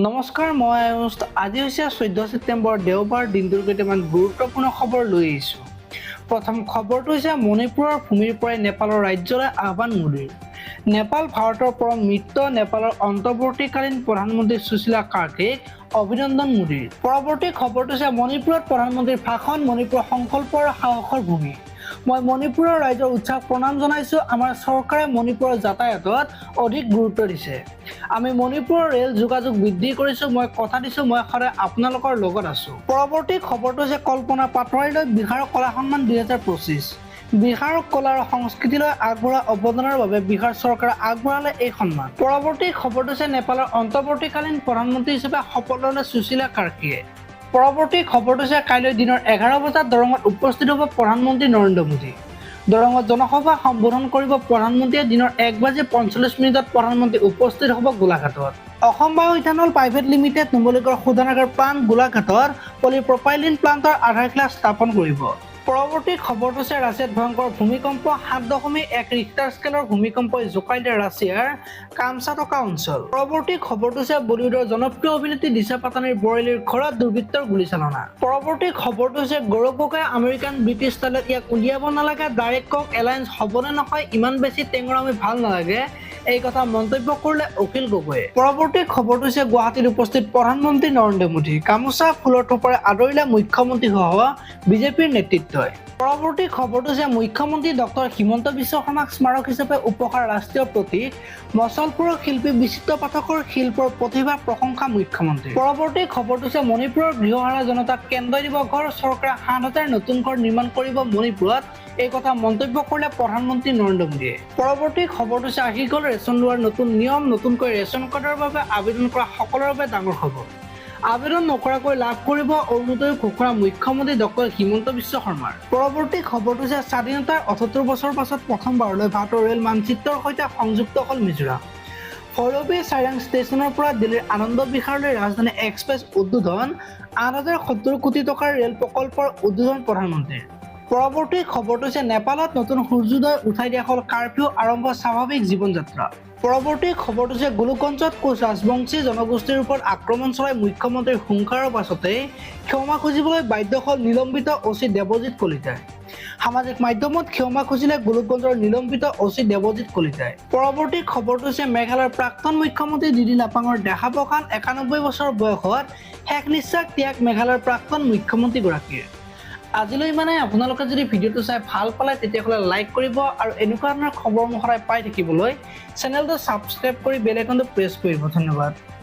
নমস্কাৰ, মই আজি হৈছে 14 ছেপ্টেম্বৰ দেওবাৰ দিনটোৰ কেইটামান গুৰুত্বপূৰ্ণ খবৰ লৈ আহিছোঁ। প্ৰথম খবৰটো হৈছে মণিপুৰৰ ভূমিৰ পৰাই নেপালৰ ৰাজ্যলৈ আহ্বান মোদীৰ। নেপাল ভাৰতৰ পৰম মিত্ৰ নেপালৰ অন্তৰ্বৰ্তীকালীন প্ৰধানমন্ত্ৰী সুশীলা কাৰ্তিক অভিনন্দন মোদীৰ। পৰৱৰ্তী খবৰটো হৈছে মণিপুৰত প্ৰধানমন্ত্ৰীৰ ভাষণ, মণিপুৰৰ সংকল্প আৰু সাহসৰ ভূমি। মই মণিপুৰৰ ৰাইজৰ উৎসাহ প্ৰণাম জনাইছোঁ। আমাৰ চৰকাৰে মণিপুৰৰ যাতায়াতত অধিক গুৰুত্ব দিছে। আমি মণিপুৰৰ ৰেল যোগাযোগ বৃদ্ধি কৰিছোঁ। মই কথা দিছোঁ, মই সদায় আপোনালোকৰ লগত আছোঁ। পৰৱৰ্তী খবৰটো হৈছে কল্পনা পাটোৱাৰীলৈ বিহাৰৰ কলা সন্মান 2025। বিহাৰৰ কলা আৰু সংস্কৃতিলৈ আগবঢ়োৱা অৱদানৰ বাবে বিহাৰ চৰকাৰে আগবঢ়ালে এই সন্মান। পৰৱৰ্তী খবৰটো হৈছে নেপালৰ অন্তৰ্বৰ্তীকালীন প্ৰধানমন্ত্ৰী হিচাপে শপত ল'লে সুশীলা কাৰ্তিকে। পৰৱৰ্তী খবৰটো হৈছে কাইলৈ দিনৰ 11 বজাত দৰঙত উপস্থিত হ'ব প্ৰধানমন্ত্ৰী নৰেন্দ্ৰ মোদী। দৰঙত জনসভা সম্বোধন কৰিব প্ৰধানমন্ত্ৰীয়ে। দিনৰ 1:45 প্ৰধানমন্ত্ৰী উপস্থিত হ'ব গোলাঘাটত। অসম বায়ু ইথানল প্ৰাইভেট লিমিটেড নুমলীগড় শোধনাগাৰ প্লাণ্ট গোলাঘাটত পলিপ্ৰপাইলিন প্লাণ্টৰ আধাৰশিলা স্থাপন কৰিব। পৰৱৰ্তী খবৰটো হৈছে ৰাছিয়াত ভয়ংকৰ ভূমিকম্প 7.1 ৰিক্টাৰ স্কেলৰ ভূমিকম্পই জোকাৰি দিয়ে ৰাছিয়াৰ কামচাটকা অঞ্চল। পৰৱৰ্তী খবৰটো হৈছে বলিউডৰ জনপ্ৰিয় অভিনেত্ৰী দিশা পাটানীৰ বৰেলীৰ ঘৰত দুৰ্বৃত্তৰ গুলীচালনা। পৰৱৰ্তী খবৰটো হৈছে গৌৰৱ গগৈয়ে আমেৰিকান ব্ৰিটিছ ষ্টাইলত ইয়াক উলিয়াব নালাগে, ডাইৰেক্ট কক এলায়েন্স হ'বনে নহয়, ইমান বেছি টেঙৰামি ভাল নালাগে, এই কথা মন্তব্য কৰিলে অখিল গগৈয়ে। পৰৱৰ্তী খবৰটো হৈছে গুৱাহাটীত উপস্থিত প্ৰধানমন্ত্ৰী নৰেন্দ্ৰ মোদী। গামোচা ফুলৰ থোপাৰে আদৰিলে মুখ্যমন্ত্ৰী সহ বিজেপিৰ নেতৃত্বই। পৰৱৰ্তী খবৰটো হৈছে মুখ্যমন্ত্ৰী ডক্টৰ হিমন্ত বিশ্ব শৰ্মাক স্মাৰক হিচাপে উপহাৰ ৰাষ্ট্ৰীয় প্ৰতীক। মচলপুৰৰ শিল্পী বিচিত্ৰ পাঠকৰ শিল্পৰ প্ৰতিভা প্ৰশংসা মুখ্যমন্ত্ৰী। পৰৱৰ্তী খবৰটো হৈছে মণিপুৰৰ গৃহহাৰা জনতাক কেন্দ্ৰই দিব ঘৰ, চৰকাৰে 7,000 নতুন ঘৰ নিৰ্মাণ কৰিব মণিপুৰত, এই কথা মন্তব্য কৰিলে প্ৰধানমন্ত্ৰী নৰেন্দ্ৰ মোদীয়ে। পৰৱৰ্তী খবৰটো হৈছে আহি গ'ল ৰেচন লোৱাৰ নতুন নিয়ম, নতুনকৈ ৰেচন কাৰ্ডৰ বাবে আবেদন কৰা সকলৰ বাবে ডাঙৰ খবৰ। আবেদন নকৰাকৈ লাভ কৰিব অৰুণোদয় ঘোষণা মুখ্যমন্ত্ৰী ডক্টৰ হিমন্ত বিশ্ব শৰ্মাৰ। পৰৱৰ্তী খবৰটো হৈছে স্বাধীনতাৰ 78 বছৰৰ পাছত প্ৰথমবাৰলৈ ভাৰতৰ ৰেল মানচিত্ৰৰ সৈতে সংযুক্ত হ'ল মিজোৰাম। ভৈৰৱী চাইৰাং ষ্টেচনৰ পৰা দিল্লীৰ আনন্দ বিহাৰলৈ ৰাজধানী এক্সপ্ৰেছ উদ্বোধন, 8,070 কোটি টকাৰ ৰেল প্ৰকল্পৰ উদ্বোধন প্ৰধানমন্ত্ৰীৰ। পৰৱৰ্তী খবৰটো হৈছে নেপালত নতুন সূৰ্যোদয়, উঠাই দিয়া হ'ল কাৰফিউ, আৰম্ভ স্বাভাৱিক জীৱন যাত্ৰা। পৰৱৰ্তী খবৰটো হৈছে গোলোকগঞ্জত কোচ ৰাজবংশী জনগোষ্ঠীৰ ওপৰত আক্ৰমণ চলাই মুখ্যমন্ত্ৰীৰ হুংকাৰৰ পাছতেই ক্ষমা খুজিবলৈ বাধ্য হ'ল নিলম্বিত অচি দেৱজিৎ কলিতাই। সামাজিক মাধ্যমত ক্ষমা খুজিলে গোলোকগঞ্জৰ নিলম্বিত অচি দেৱজিৎ কলিতাই। পৰৱৰ্তী খবৰটো হৈছে মেঘালয়ৰ প্ৰাক্তন মুখ্যমন্ত্ৰী দিদি নাপাঙৰ দেহাৱসান, 91 বছৰ বয়সত শেষ নিশ্বাস ত্যাগ মেঘালয়ৰ প্ৰাক্তন মুখ্যমন্ত্ৰীগৰাকীৰ। আজিলৈ মানে আপোনালোকে যদি ভিডিঅ'টো চাই ভাল পালে তেতিয়াহ'লে লাইক কৰিব আৰু এনেকুৱা ধৰণৰ খবৰ সদায় পাই থাকিবলৈ চেনেলটো ছাবস্ক্ৰাইব কৰি বেল আইকনটো প্ৰেছ কৰিব। ধন্যবাদ।